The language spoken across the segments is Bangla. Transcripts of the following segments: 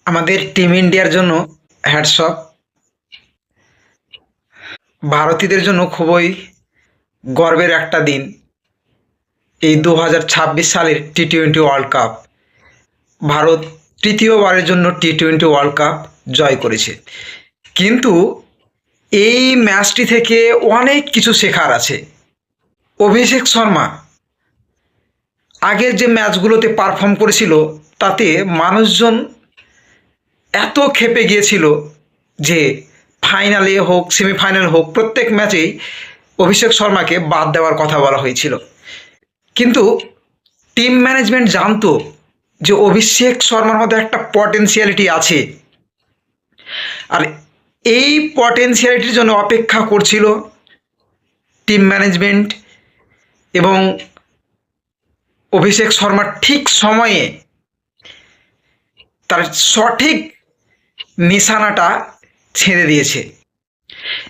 আমাদের টিম ইন্ডিয়ার জন্য হ্যাটস অফ। ভারতীয়দের জন্য খুবই গর্বের একটা দিন এই 2026 সালের টি-20 ওয়ার্ল্ড কাপ। ভারত তৃতীয়বারের জন্য টি-20 ওয়ার্ল্ড কাপ জয় করেছে, কিন্তু এই ম্যাচটি থেকে অনেক কিছু শেখার আছে। অভিষেক শর্মা আগের যে ম্যাচগুলোতে পারফর্ম করেছিল তাতে মানুষজন এত ক্ষেপে গিয়েছিল যে ফাইনালে হোক সেমিফাইনাল হোক প্রত্যেক ম্যাচেই অভিষেক শর্মাকে বাদ দেওয়ার কথা বলা হয়েছিল। কিন্তু টিম ম্যানেজমেন্ট জানতো যে অভিষেক শর্মার মধ্যে একটা পটেনশিয়ালিটি আছে, আর এই পটেনশিয়ালিটির জন্য অপেক্ষা করছিল টিম ম্যানেজমেন্ট এবং অভিষেক শর্মা ঠিক সময়ে তার সঠিক নিশানাটা ছেড়ে দিয়েছে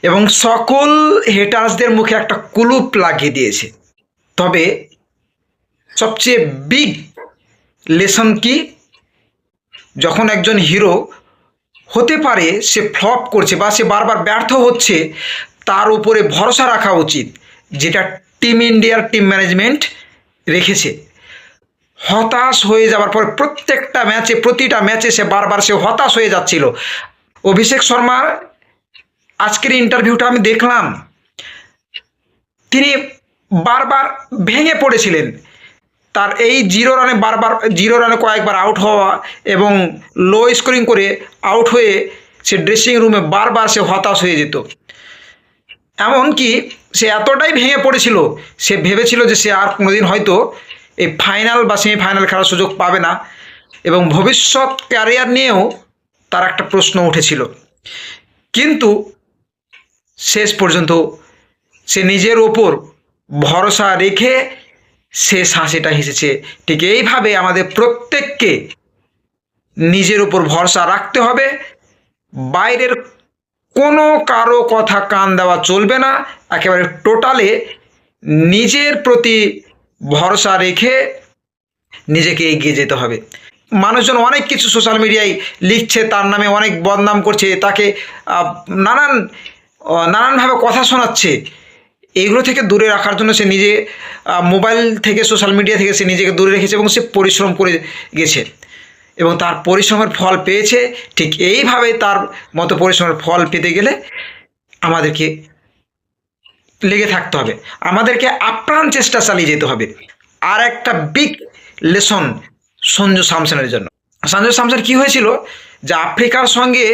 এবং সকল হেটার্সদের মুখে একটা কুলুপ লাগিয়ে দিয়েছে। তবে সবচেয়ে বিগ লেসন কি, যখন একজন হিরো হতে পারে সে ফ্লপ করছে বা সে বারবার ব্যর্থ হচ্ছে, তার উপরে ভরসা রাখা উচিত, যেটা টিম ইন্ডিয়ার টিম ম্যানেজমেন্ট রেখেছে। হতাশ হয়ে যাওয়ার পর প্রতিটা ম্যাচে সে বারবার হতাশ হয়ে যাচ্ছিল। অভিষেক শর্মার আজকের ইন্টারভিউটা আমি দেখলাম, তিনি বারবার ভেঙে পড়েছিলেন। তার এই জিরো রানে কয়েকবার আউট হওয়া এবং লো স্কোরিং করে আউট হয়ে সে ড্রেসিং রুমে বারবার হতাশ হয়ে যেত। এমনকি সে এতটাই ভেঙে পড়েছিল, সে ভেবেছিল যে সে আর কোনোদিন হয়তো এই ফাইনাল বা সেমিফাইনাল খেলার সুযোগ পাবে না, এবং ভবিষ্যৎ ক্যারিয়ার নিয়েও তার একটা প্রশ্ন উঠেছিল। কিন্তু শেষ পর্যন্ত সে নিজের ওপর ভরসা রেখে সে হাসিটা হেসেছে। ঠিক এইভাবে আমাদের প্রত্যেককে নিজের উপর ভরসা রাখতে হবে, বাইরের কোনো কারো কথা কান দেওয়া চলবে না, একেবারে টোটালে নিজের প্রতি ভরসা রেখে নিজেকে এগিয়ে যেতে হবে। মানুষজন অনেক কিছু সোশ্যাল মিডিয়ায় লিখছে, তার নামে অনেক বদনাম করছে, তাকে নানানভাবে কথা শোনাচ্ছে। এইগুলো থেকে দূরে রাখার জন্য সে নিজে মোবাইল থেকে সোশ্যাল মিডিয়া থেকে সে নিজেকে দূরে রেখেছে এবং সে পরিশ্রম করে গেছে এবং তার পরিশ্রমের ফল পেয়েছে। ঠিক এইভাবে তার মতো পরিশ্রমের ফল পেতে গেলে আমাদেরকে লেগে থাকতে হবে, আমাদেরকে আপ্রাণ চেষ্টা চালিয়ে যেতে হবে। আর একটা বিগ লেসন সঞ্জু স্যামসনের জন্য। সঞ্জু স্যামসন কী হয়েছিল, যে আফ্রিকার সঙ্গে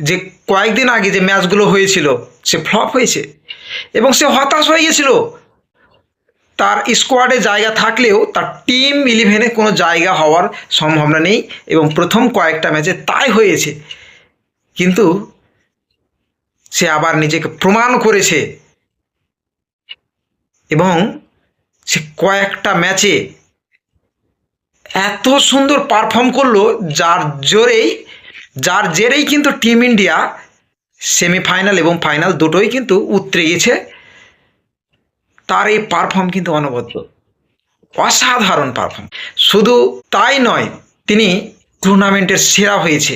যে কয়েকদিন আগে যে ম্যাচগুলো হয়েছিল সে ফ্লপ হয়েছে এবং সে হতাশ হয়ে গেছিল। তার স্কোয়াডে জায়গা থাকলেও তার টিম 11-এ কোনো জায়গা হওয়ার সম্ভাবনা নেই এবং প্রথম কয়েকটা ম্যাচে তাই হয়েছে। কিন্তু সে আবার নিজেকে প্রমাণ করেছে এবং সে কয়েকটা ম্যাচে এত সুন্দর পারফর্ম করলো, যার জেরেই কিন্তু টিম ইন্ডিয়া সেমিফাইনাল এবং ফাইনাল দুটোই কিন্তু উতরে গেছে। তার এই পারফর্ম কিন্তু অনবদ্য, অসাধারণ পারফর্ম। শুধু তাই নয়, তিনি টুর্নামেন্টের সেরা হয়েছে।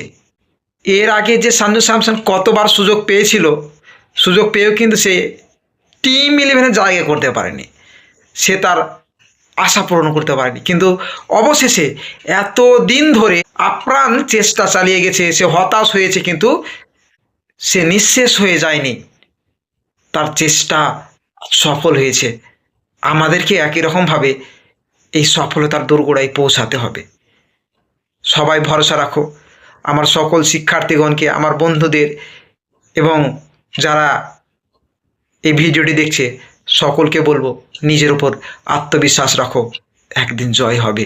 এর আগে যে সঞ্জু স্যামসন কতবার সুযোগ পেয়েও কিন্তু সে টিম 11-এ জায়গা করতে পারেনি, সে তার আশা পূরণ করতে পারেনি। কিন্তু অবশেষে এত দিন ধরে আপ্রাণ চেষ্টা চালিয়ে গেছে, সে হতাশ হয়েছে কিন্তু সে নিঃশেষ হয়ে যায়নি, তার চেষ্টা সফল হয়েছে। আমাদেরকে একই রকমভাবে এই সফলতার দোরগোড়ায় পৌঁছাতে হবে। সবাই ভরসা রাখো। আমার সকল শিক্ষার্থীগণকে, আমার বন্ধুদের এবং যারা এই ভিডিওটি দেখছে সকলকে বলবো, নিজের উপর আত্মবিশ্বাস রাখো, একদিন জয় হবে।